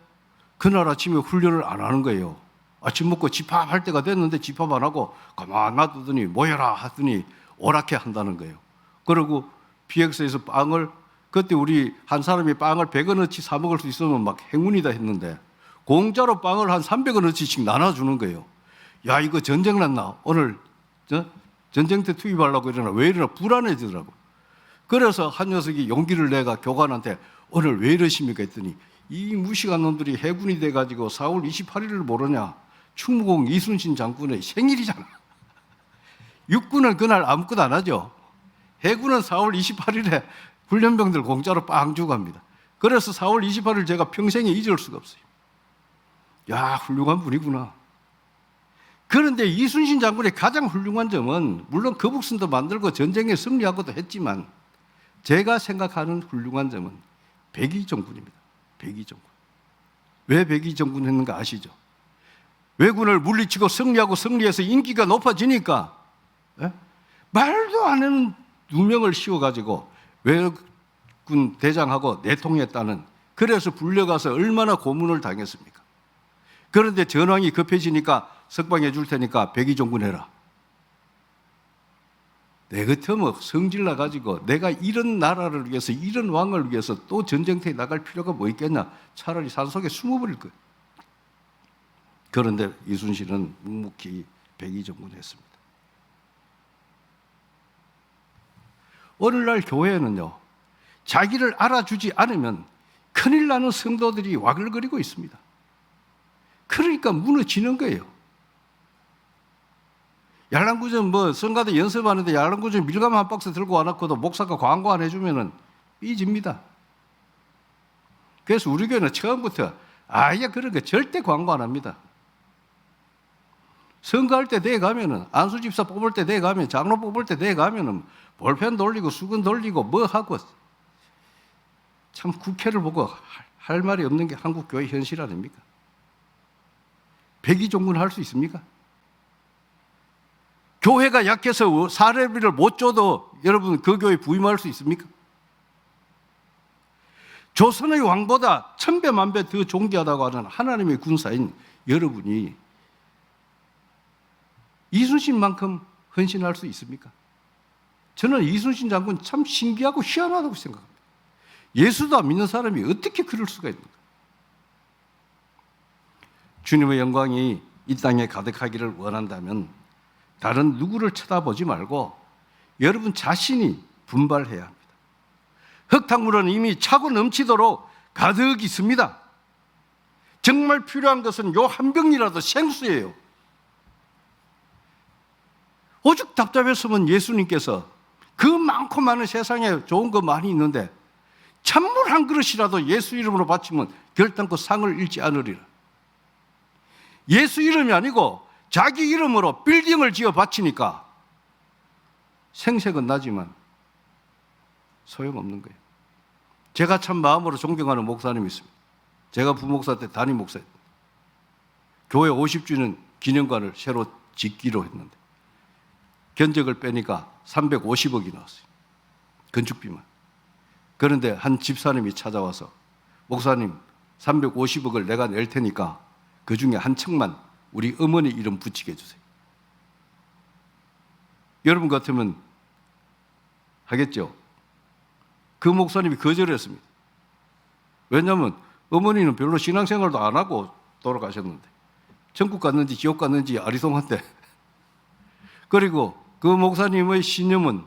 그날 아침에 훈련을 안 하는 거예요. 아침 먹고 집합할 때가 됐는데 집합 안 하고 가만 놔두더니 모여라 하더니 오락해 한다는 거예요. 그리고 PX에서 빵을 그때 우리 한 사람이 빵을 100원어치 사 먹을 수 있으면 막 행운이다 했는데 공짜로 빵을 한 300원어치씩 나눠주는 거예요. 야 이거 전쟁 났나? 오늘 전쟁터 투입하려고 이러나 왜 이러나 불안해지더라고. 그래서 한 녀석이 용기를 내가 교관한테 오늘 왜 이러십니까 했더니 이 무식한 놈들이 해군이 돼가지고 4월 28일을 모르냐? 충무공 이순신 장군의 생일이잖아. 육군은 그날 아무것도 안 하죠. 해군은 4월 28일에 훈련병들 공짜로 빵 주고 합니다. 그래서 4월 28일 제가 평생에 잊을 수가 없어요. 야, 훌륭한 분이구나. 그런데 이순신 장군의 가장 훌륭한 점은 물론 거북선도 만들고 전쟁에 승리하고도 했지만 제가 생각하는 훌륭한 점은 백의정군입니다. 백의정군. 왜 백의정군 했는가 아시죠? 왜군을 물리치고 승리해서 인기가 높아지니까 말도 안 하는 누명을 씌워가지고 왜군 대장하고 내통했다는 그래서 불려가서 얼마나 고문을 당했습니까? 그런데 전황이 급해지니까 석방해 줄 테니까 백의종군 해라. 내 같으면 성질 나가지고 내가 이런 나라를 위해서 이런 왕을 위해서 또 전쟁터에 나갈 필요가 뭐 있겠냐. 차라리 산속에 숨어버릴 거예요. 그런데 이순신은 묵묵히 백의종군 했습니다. 오늘날 교회는요, 자기를 알아주지 않으면 큰일 나는 성도들이 와글거리고 있습니다. 그러니까 무너지는 거예요. yar랑구전 성가대 연습하는데 yar랑구전 밀감 한 박스 들고 와놓고도 목사가 광고 안 해주면은 삐집니다. 그래서 우리 교회는 처음부터 아예 그런 거 절대 광고 안 합니다. 선거할 때 내 가면은 안수집사 뽑을 때 내 가면 장로 뽑을 때 내 가면은 볼펜 돌리고 수건 돌리고 뭐 하고 참 국회를 보고 할 말이 없는 게 한국 교회 현실 아닙니까? 백의종군 할 수 있습니까? 교회가 약해서 사례비를 못 줘도 여러분 그 교회 부임할 수 있습니까? 조선의 왕보다 천배 만배 더 존귀하다고 하는 하나님의 군사인 여러분이 이순신만큼 헌신할 수 있습니까? 저는 이순신 장군 참 신기하고 희한하다고 생각합니다. 예수도 안 믿는 사람이 어떻게 그럴 수가 있는가? 주님의 영광이 이 땅에 가득하기를 원한다면 다른 누구를 쳐다보지 말고 여러분 자신이 분발해야 합니다. 흙탕물은 이미 차고 넘치도록 가득 있습니다. 정말 필요한 것은 요 한 병이라도 생수예요. 오죽 답답했으면 예수님께서 그 많고 많은 세상에 좋은 거 많이 있는데 찬물 한 그릇이라도 예수 이름으로 바치면 결단코 상을 잃지 않으리라. 예수 이름이 아니고 자기 이름으로 빌딩을 지어 바치니까 생색은 나지만 소용없는 거예요. 제가 참 마음으로 존경하는 목사님이 있습니다. 제가 부목사 때 담임 목사였습니다. 교회 50주년 기념관을 새로 짓기로 했는데 견적을 빼니까 350억이 나왔어요. 건축비만. 그런데 한 집사님이 찾아와서 목사님 350억을 내가 낼 테니까 그 중에 한 척만 우리 어머니 이름 붙이게 해주세요. 여러분 같으면 하겠죠? 그 목사님이 거절했습니다. 왜냐하면 어머니는 별로 신앙생활도 안 하고 돌아가셨는데 천국 갔는지 지옥 갔는지 아리송한데 그리고 그 목사님의 신념은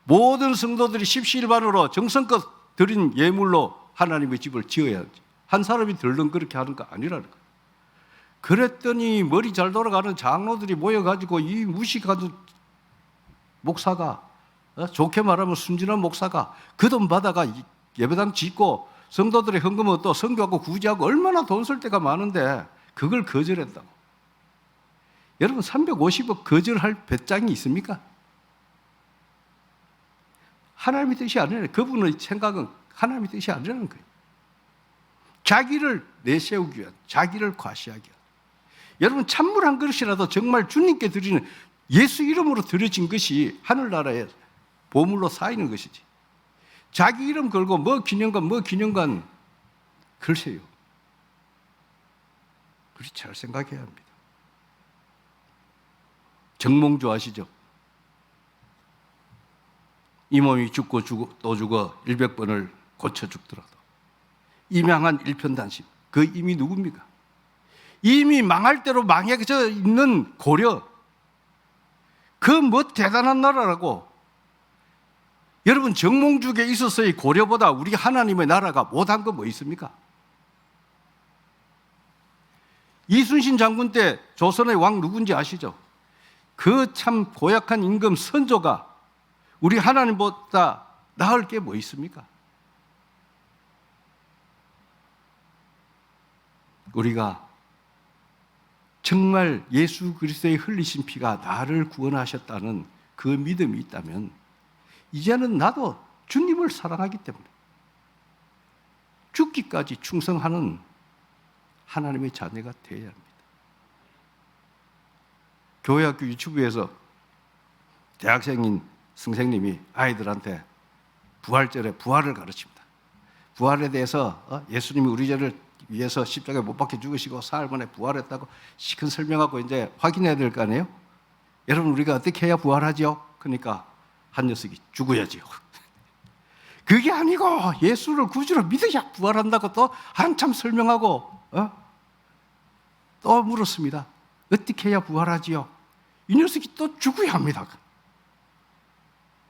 모든 성도들이 십시일반으로 정성껏 드린 예물로 하나님의 집을 지어야지. 한 사람이 들든 그렇게 하는 거 아니라는 거예요. 그랬더니 머리 잘 돌아가는 장로들이 모여가지고 이 무식한 목사가 좋게 말하면 순진한 목사가 그 돈 받아가 예배당 짓고 성도들의 헌금은 또 선교하고 구제하고 얼마나 돈 쓸 때가 많은데 그걸 거절했다고. 여러분 350억 거절할 배짱이 있습니까? 하나님의 뜻이 아니라는, 그분의 생각은 하나님의 뜻이 아니라는 거예요. 자기를 내세우기 위한, 자기를 과시하기 위한. 여러분 찬물 한 그릇이라도 정말 주님께 드리는, 예수 이름으로 드려진 것이 하늘나라에 보물로 쌓이는 것이지. 자기 이름 걸고 뭐 기념관 글쎄요. 우리 잘 생각해야 합니다. 정몽주 아시죠? 이 몸이 죽고 또 죽어 100번을 고쳐 죽더라도 임양한 일편단심, 그 임이 누굽니까? 이미 망할 대로 망해져 있는 고려, 그 뭐 대단한 나라라고. 여러분 정몽주에 있어서의 고려보다 우리 하나님의 나라가 못한 거 뭐 있습니까? 이순신 장군 때 조선의 왕 누군지 아시죠? 그 참 고약한 임금 선조가 우리 하나님보다 나을 게 뭐 있습니까? 우리가 정말 예수 그리스도의 흘리신 피가 나를 구원하셨다는 그 믿음이 있다면 이제는 나도 주님을 사랑하기 때문에 죽기까지 충성하는 하나님의 자녀가 되어야 합니다. 교회학교 유치부에서 대학생인 선생님이 아이들한테 부활절에 부활을 가르칩니다. 부활에 대해서 예수님이 우리 죄를 위해서 십자가에 못 박혀 죽으시고 사흘 만에 부활했다고 시큰 설명하고 이제 확인해야 될 거 아니에요? 여러분 우리가 어떻게 해야 부활하죠? 그러니까 한 녀석이 죽어야지요. 그게 아니고 예수를 구주로 믿어야 부활한다고 또 한참 설명하고 또 물었습니다. 어떻게 해야 부활하지요? 이 녀석이 또 죽어야 합니다.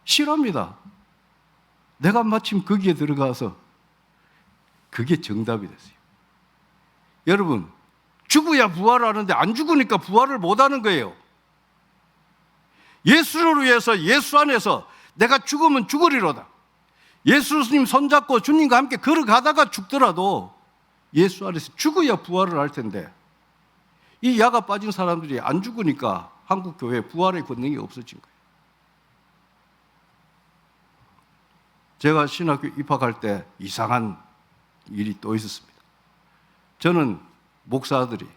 싫어합니다. 내가 마침 거기에 들어가서 그게 정답이 됐어요. 여러분 죽어야 부활하는데 안 죽으니까 부활을 못하는 거예요. 예수를 위해서 예수 안에서 내가 죽으면 죽으리로다. 예수님 손잡고 주님과 함께 걸어가다가 죽더라도 예수 안에서 죽어야 부활을 할 텐데 이 야가 빠진 사람들이 안 죽으니까 한국 교회에 부활의 권능이 없어진 거예요. 제가 신학교 입학할 때 이상한 일이 또 있었습니다. 저는 목사들이,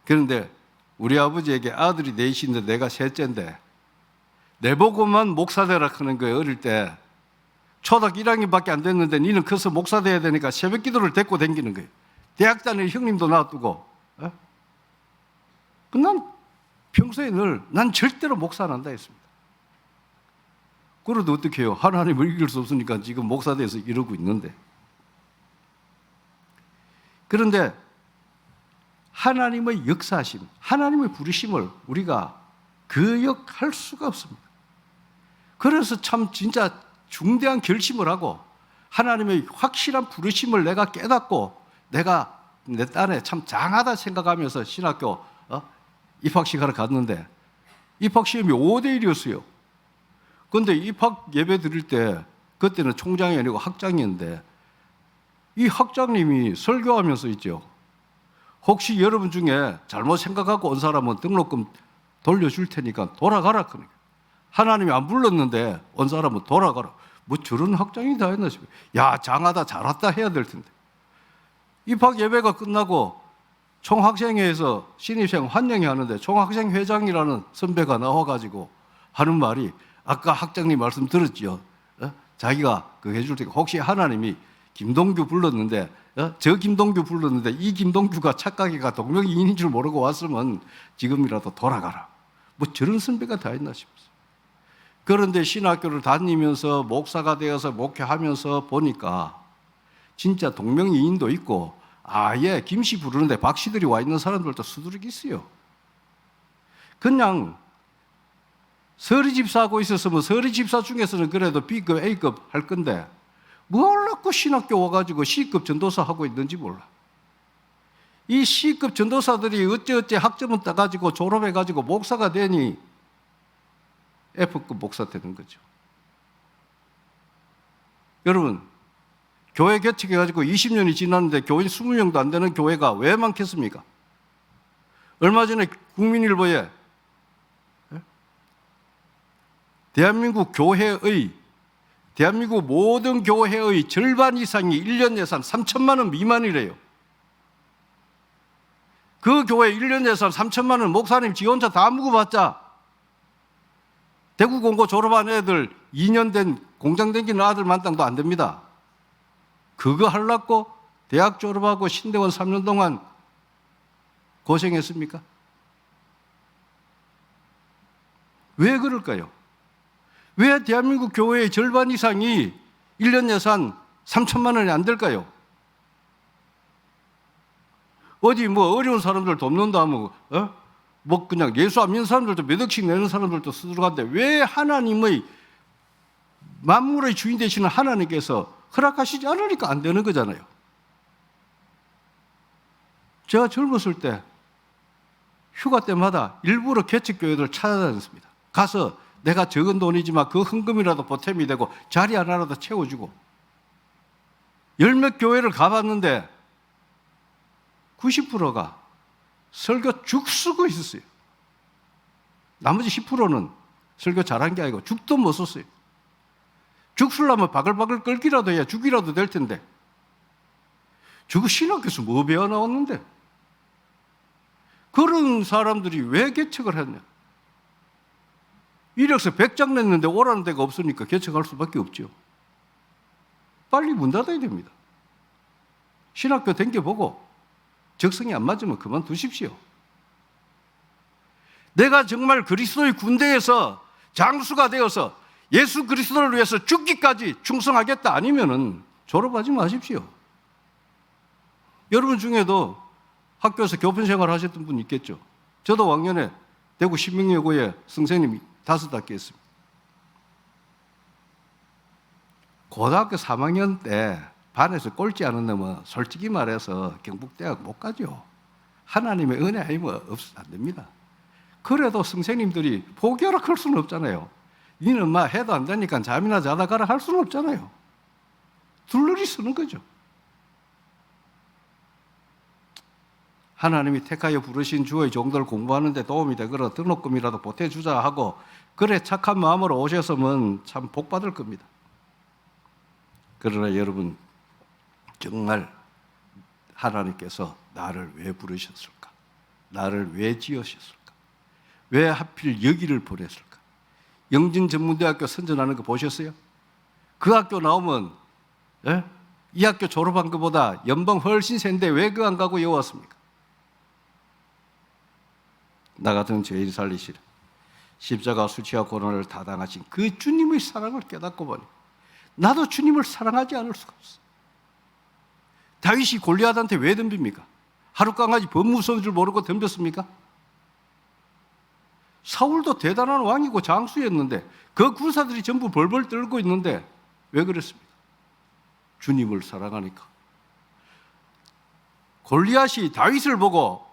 그런데 우리 아버지에게 아들이 넷인데 내가 셋째인데 내보고만 목사 되라 하는 거예요. 어릴 때 초등학교 1학년밖에 안 됐는데 니는 커서 목사 돼야 되니까 새벽 기도를 데리고 다니는 거예요. 대학 다닐 형님도 놔두고. 난 평소에 늘 난 절대로 목사 안 한다 했습니다. 그래도 어떻게 해요? 하나님을 이길 수 없으니까 지금 목사 돼서 이러고 있는데. 그런데 하나님의 역사심, 하나님의 부르심을 우리가 거역할 수가 없습니다. 그래서 참 진짜 중대한 결심을 하고 하나님의 확실한 부르심을 내가 깨닫고 내가 내 딴에 참 장하다 생각하면서 신학교 입학식하러 갔는데 입학시험이 5대1이었어요. 그런데 입학 예배 드릴 때 그때는 총장이 아니고 학장이었는데 이 학장님이 설교하면서 있죠. 혹시 여러분 중에 잘못 생각하고 온 사람은 등록금 돌려줄 테니까 돌아가라. 하나님이 안 불렀는데 온 사람은 돌아가라. 뭐 저런 학장이 다 했나 싶어요. 야, 장하다 잘했다 해야 될 텐데. 입학 예배가 끝나고 총학생회에서 신입생 환영회 하는데 총학생 회장이라는 선배가 나와가지고 하는 말이 아까 학장님 말씀 들었죠. 자기가 그 해줄 테니까 혹시 하나님이 김동규 불렀는데 저 김동규 불렀는데 이 김동규가 착각이가 동명이인인 줄 모르고 왔으면 지금이라도 돌아가라. 뭐 저런 선배가 다 있나 싶었어요. 그런데 신학교를 다니면서 목사가 되어서 목회하면서 보니까 진짜 동명이인도 있고 아예 김씨 부르는데 박씨들이 와 있는 사람들도 수두룩 있어요. 그냥 서리 집사하고 있었으면 서리 집사 중에서는 그래도 B급, A급 할 건데 뭘라고 신학교 와가지고 C급 전도사 하고 있는지 몰라. 이 C급 전도사들이 어째 학점은 따가지고 졸업해가지고 목사가 되니 F급 목사 되는 거죠. 여러분 교회 개척해가지고 20년이 지났는데 교인 20명도 안 되는 교회가 왜 많겠습니까? 얼마 전에 국민일보에 대한민국 모든 교회의 절반 이상이 1년 예산 3천만 원 미만이래요. 그 교회 1년 예산 3천만 원 목사님 지 혼자 다 묵어봤자 대구 공고 졸업한 애들 2년 된 공장 다니는 아들 만땅도 안 됩니다. 그거 하려고 대학 졸업하고 신대원 3년 동안 고생했습니까? 왜 그럴까요? 왜 대한민국 교회의 절반 이상이 1년 예산 3천만 원이 안 될까요? 어디 뭐 어려운 사람들 돕는다 하면 뭐 그냥 예수 안 믿는 사람들도 몇 억씩 내는 사람들도 수두룩한데 왜 하나님의 만물의 주인 되시는 하나님께서 허락하시지 않으니까 안 되는 거잖아요. 제가 젊었을 때 휴가 때마다 일부러 개척교회들 찾아다녔습니다. 가서 내가 적은 돈이지만 그 헌금이라도 보탬이 되고 자리 하나라도 채워주고 열몇 교회를 가봤는데 90%가 설교 죽 쓰고 있었어요. 나머지 10%는 설교 잘한 게 아니고 죽도 못 썼어요. 죽 쓰려면 바글바글 끓기라도 해야 죽이라도 될 텐데 죽 신학교에서 뭐 배워 나왔는데 그런 사람들이 왜 개척을 했냐? 이력서 100장 냈는데 오라는 데가 없으니까 개척할 수밖에 없죠. 빨리 문 닫아야 됩니다. 신학교 댕겨보고 적성이 안 맞으면 그만두십시오. 내가 정말 그리스도의 군대에서 장수가 되어서 예수 그리스도를 위해서 죽기까지 충성하겠다 아니면은 졸업하지 마십시오. 여러분 중에도 학교에서 교편 생활 하셨던 분 있겠죠. 저도 왕년에 대구 신명여고에 선생님이 5학기 했습니다. 고등학교 3학년 때 반에서 꼴찌 하는 놈은 솔직히 말해서 경북대학 못 가죠. 하나님의 은혜 아니면 안 됩니다. 그래도 선생님들이 포기하라 할 수는 없잖아요. 니는 막 해도 안 되니까 잠이나 자다 가라 할 수는 없잖아요. 둘러리 쓰는 거죠. 하나님이 택하여 부르신 주의 종들 공부하는데 도움이 되거라 등록금이라도 보태주자 하고 그래 착한 마음으로 오셨으면 참 복 받을 겁니다. 그러나 여러분 정말 하나님께서 나를 왜 부르셨을까? 나를 왜 지으셨을까? 왜 하필 여기를 보냈을까? 영진전문대학교 선전하는 거 보셨어요? 그 학교 나오면 이 학교 졸업한 것보다 연봉 훨씬 센데 왜 그 안 가고 여기 왔습니까? 나 같은 죄인 살리시라 십자가 수치와 고난을 다 당하신 그 주님의 사랑을 깨닫고 보니 나도 주님을 사랑하지 않을 수가 없어. 다윗이 골리앗한테 왜 덤빕니까? 하루 강아지 법무서인 줄 모르고 덤볐습니까? 사울도 대단한 왕이고 장수였는데 그 군사들이 전부 벌벌 떨고 있는데 왜 그랬습니까? 주님을 사랑하니까. 골리앗이 다윗을 보고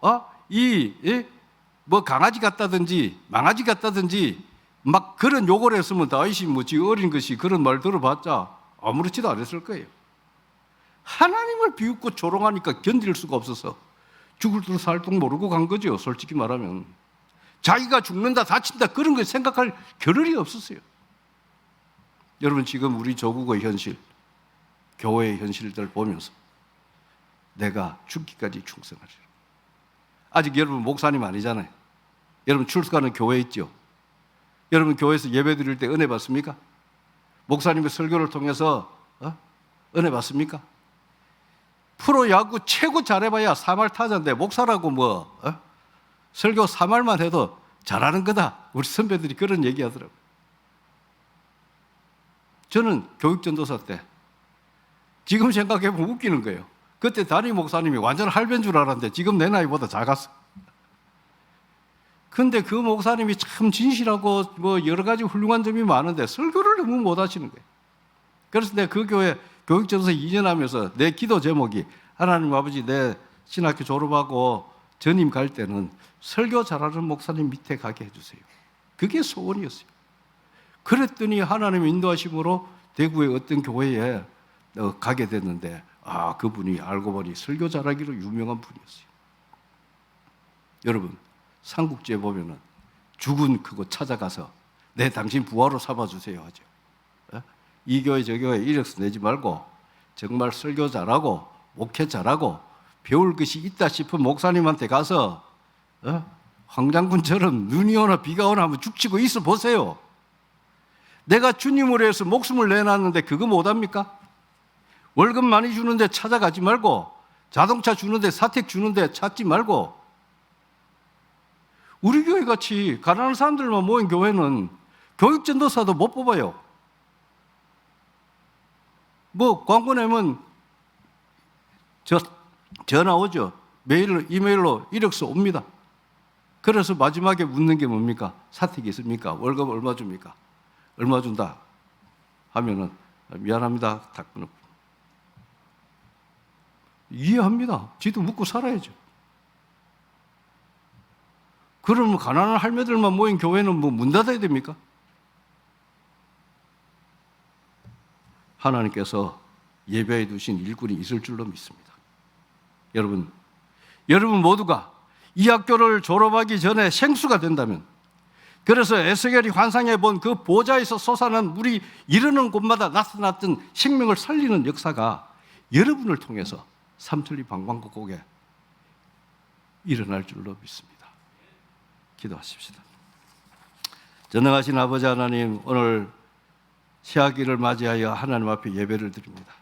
뭐 강아지 같다든지 망아지 같다든지 막 그런 욕을 했으면 다윗이 뭐지 어린 것이 그런 말 들어봤자 아무렇지도 않았을 거예요. 하나님을 비웃고 조롱하니까 견딜 수가 없어서 죽을 줄 살똥 모르고 간 거죠. 솔직히 말하면 자기가 죽는다 다친다 그런 거 생각할 겨를이 없었어요. 여러분 지금 우리 조국의 현실, 교회의 현실들 보면서 내가 죽기까지 충성하리라. 아직 여러분 목사님 아니잖아요. 여러분 출석하는 교회 있죠. 여러분 교회에서 예배 드릴 때 은혜 받습니까? 목사님의 설교를 통해서 은혜 받습니까? 프로야구 최고 잘해봐야 3할 타자인데 목사라고 설교 3할만 해도 잘하는 거다. 우리 선배들이 그런 얘기하더라고요. 저는 교육전도사 때 지금 생각해보면 웃기는 거예요. 그때 담임 목사님이 완전 할배인 줄 알았는데 지금 내 나이보다 작았어. 근데 그 목사님이 참 진실하고 여러 가지 훌륭한 점이 많은데 설교를 너무 못 하시는 거예요. 그래서 내가 그 교회 교육전도사 2년 하면서 내 기도 제목이 하나님 아버지 내 신학교 졸업하고 전임 갈 때는 설교 잘하는 목사님 밑에 가게 해주세요. 그게 소원이었어요. 그랬더니 하나님 인도하심으로 대구의 어떤 교회에 가게 됐는데 그분이 알고 보니 설교 잘하기로 유명한 분이었어요. 여러분, 삼국지에 보면은 죽은 그곳 찾아가서 내 당신 부하로 삼아주세요 하죠. 이 교회 저 교회 이력서 내지 말고 정말 설교 잘하고 목회 잘하고 배울 것이 있다 싶은 목사님한테 가서 황장군처럼 눈이 오나 비가 오나 한번 죽치고 있어 보세요. 내가 주님으로 해서 목숨을 내놨는데 그거 못합니까? 월급 많이 주는데 찾아가지 말고, 자동차 주는데 사택 주는데 찾지 말고, 우리 교회 같이 가난한 사람들만 모인 교회는 교육전도사도 못 뽑아요. 뭐 광고 내면 전화 오죠. 메일로, 이메일로 이력서 옵니다. 그래서 마지막에 묻는 게 뭡니까? 사택이 있습니까? 월급 얼마 줍니까? 얼마 준다 하면은 미안합니다. 다 끊어. 이해합니다. 지도 묻고 살아야죠. 그러면 가난한 할매들만 모인 교회는 뭐 문 닫아야 됩니까? 하나님께서 예배해 두신 일꾼이 있을 줄로 믿습니다. 여러분 모두가 이 학교를 졸업하기 전에 생수가 된다면, 그래서 에스겔이 환상에 본 그 보좌에서 솟아난 물이 이르는 곳마다 나타났던 생명을 살리는 역사가 여러분을 통해서 삼천리 방방곡곡에 일어날 줄로 믿습니다. 기도하십시다. 전능하신 아버지 하나님, 오늘 새학기를 맞이하여 하나님 앞에 예배를 드립니다.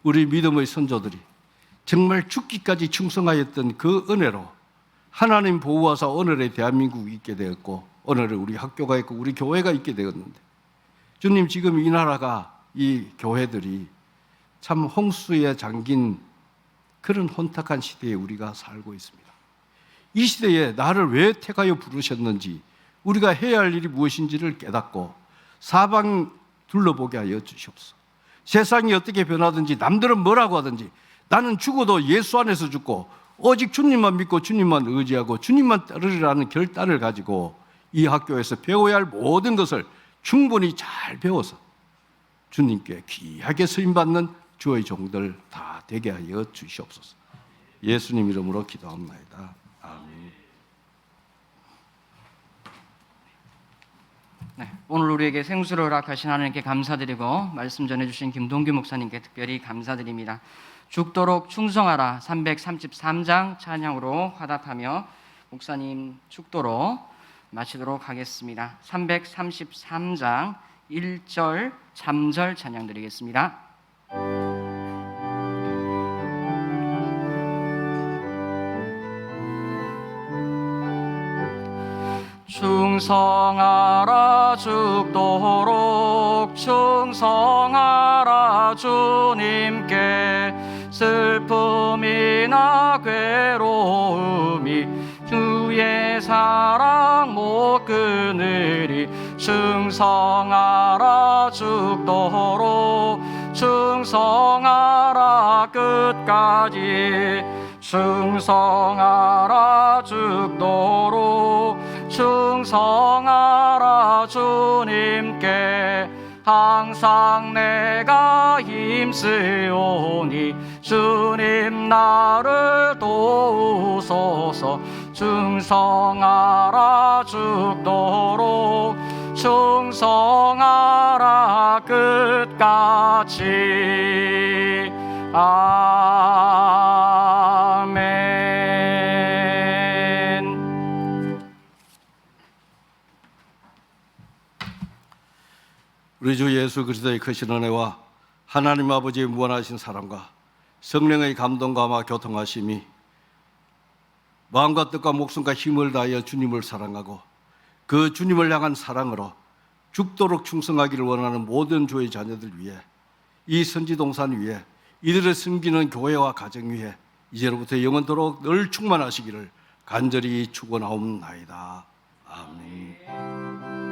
우리 믿음의 선조들이 정말 죽기까지 충성하였던 그 은혜로 하나님 보호하사 오늘의 대한민국이 있게 되었고, 오늘의 우리 학교가 있고 우리 교회가 있게 되었는데, 주님, 지금 이 나라가, 이 교회들이 참 홍수에 잠긴 그런 혼탁한 시대에 우리가 살고 있습니다. 이 시대에 나를 왜 택하여 부르셨는지, 우리가 해야 할 일이 무엇인지를 깨닫고 사방 둘러보게 하여 주시옵소서. 세상이 어떻게 변하든지, 남들은 뭐라고 하든지, 나는 죽어도 예수 안에서 죽고 오직 주님만 믿고 주님만 의지하고 주님만 따르리라는 결단을 가지고 이 학교에서 배워야 할 모든 것을 충분히 잘 배워서 주님께 귀하게 쓰임받는 주의 종들 다 되게 하여 주시옵소서. 예수님 이름으로 기도합니다. 아멘. 네, 오늘 우리에게 생수를 허락하신 하나님께 감사드리고, 말씀 전해주신 김동규 목사님께 특별히 감사드립니다. 죽도록 충성하라 333장 찬양으로 화답하며 목사님 죽도록 마치도록 하겠습니다. 333장 1절 3절 찬양 드리겠습니다. 충성하라 죽도록 충성하라 주님께, 슬픔이나 괴로움이 주의 사랑 못 끊으리. 충성하라 죽도록 충성하라 끝까지, 충성하라 죽도록 충성하라 주님께. 항상 내가 힘쓰오니 주님 나를 도우소서. 충성하라 죽도록 충성하라 끝까지. 아멘. 우리 주 예수 그리스도의 크신 은혜와 하나님 아버지의 무한하신 사랑과 성령의 감동과 교통하심이 마음과 뜻과 목숨과 힘을 다하여 주님을 사랑하고 그 주님을 향한 사랑으로 죽도록 충성하기를 원하는 모든 주의 자녀들 위해, 이 선지동산 위에, 이들을 섬기는 교회와 가정 위에 이제로부터 영원토록 늘 충만하시기를 간절히 축원하옵나이다. 아멘.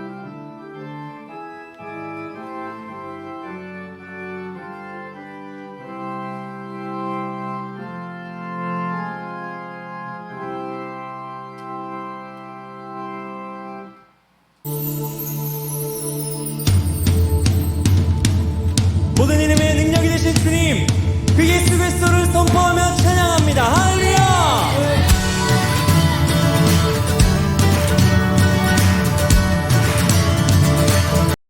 모든 이름의